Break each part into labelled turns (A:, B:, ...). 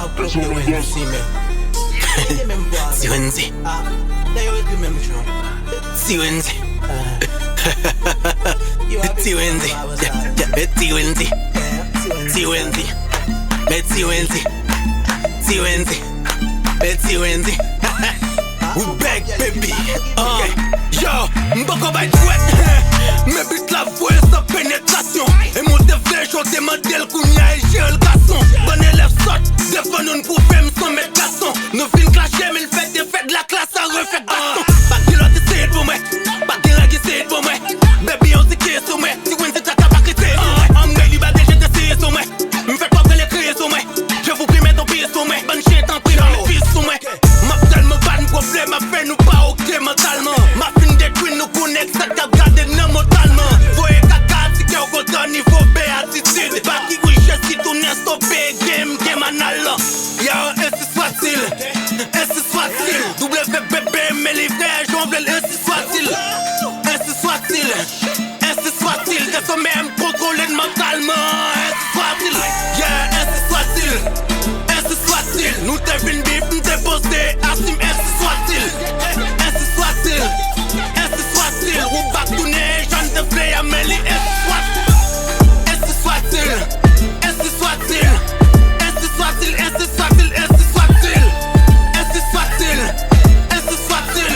A: Siwenzi Siwenzi Siwenzi Siwenzi Siwenzi Siwenzi Siwenzi Siwenzi We back baby. Yo, m'boko by sweat. Mais but la voix sa pénétration. Et mon déflé chanter modèle Kounia et j'ai le garçon. Bon élève saute, défend nous pour faire sans mettre garçon. Nous films clashés mais le fait des fêtes de la classe à refait garçon. Pas de l'autre c'est pour moi, pas de l'autre c'est pour moi. Baby on s'est créé sur moi, si vous n'êtes pas créé sur moi. En me libéré j'ai essayé sur moi, m'faites pas les créer sur moi. Je vous prie mettre ton pied sur moi, bonne chien t'en prie dans mes fils sur moi. Ma gueule me bat problème, ma fait nous pas ok mentalement. Ma fin détruit nous connecte, ça t'a gardé non mentalement. Voyez caca, si qu'est au content niveau B attitude. Pas qui oui, je suis tourné stoppé, game anal. Yo, ainsi soit-il, ainsi soit-il. WBB, mais les vrais, j'en veux ainsi soit-il. Ainsi soit-il, ainsi soit-il. Que ce même contrôlé mentalement. Ainsi soit-il, yeah, ainsi soit-il. Ainsi soit-il, nous t'es venu bif, nous t'es posté, assume ainsi soit-il. Ainsi soit-il, ainsi soit-il. Ou back to nez, j'en te fais à mêler, ainsi soit-il. Ainsi soit-il, ainsi soit-il. Ainsi soit-il, ainsi soit-il, ainsi soit-il. Ainsi soit-il, ainsi soit-il.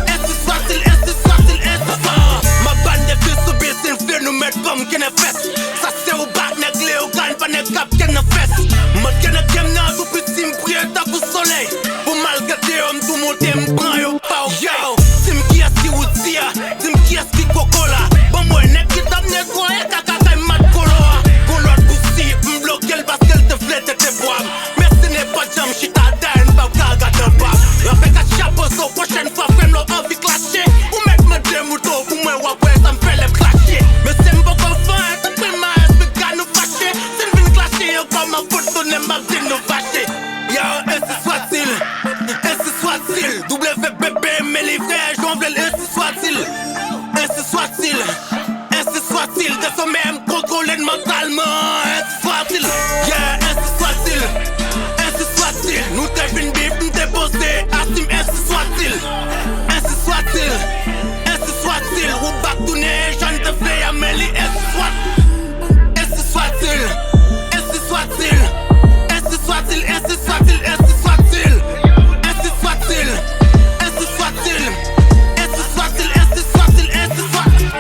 A: Ainsi soit-il, ainsi soit-il, ainsi soit-il. Ma bande de fils sous bise, il fait nous mettre comme qu'elle est fesse. Ça c'est au bac, n'est clé au gagne, pas n'est cap qu'elle est fesse. Mode qu'elle est game, n'a tout plus si m'prier ta coup soleil. Pour malgré homme, tout mon thème, prend yo pas au yo. Sim qui a si ou tia, sim qui a si cocola. Bon moi, n'est qui t'a m'net quoi, et kaka kay mat koloa. Qu'on l'autre goussi, m'bloque elle parce qu'elle te flette et te boive. Mais ce n'est pas jam, shit à dine, pas gaga de bab. Avec un chapeau, so prochaine fois, frère, l'on envie clasher. Ou mettre me deux moutons, pour moi, ouais, ça me fait les clasher. Mais c'est m'boko fin, t'as pris ma ass, mais qu'à nous fâcher. C'est une vine clasher, y'a pas ma faute, on aime ma vie nous fâcher. Yo, ainsi soit-il, ainsi soit-il. WBB, mais les vrais, j'en veux ainsi soit-il. Ainsi soit-il, ainsi soit-il. De ce même contrôlé mentalement. Ainsi soit-il, yeah, ainsi soit-il. Ainsi soit-il, nous t'es venu bif, nous t'es posté, assume ainsi soit-il. Ainsi soit-il, ainsi soit-il. Ou back to nez, j'en te fais à mêler, ainsi soit-il. Ainsi soit-il, ainsi soit-il. Ainsi soit-il, ainsi soit-il, ainsi soit-il. Ainsi soit-il, ainsi soit-il. Ainsi soit-il, ainsi soit-il, ainsi soit-il.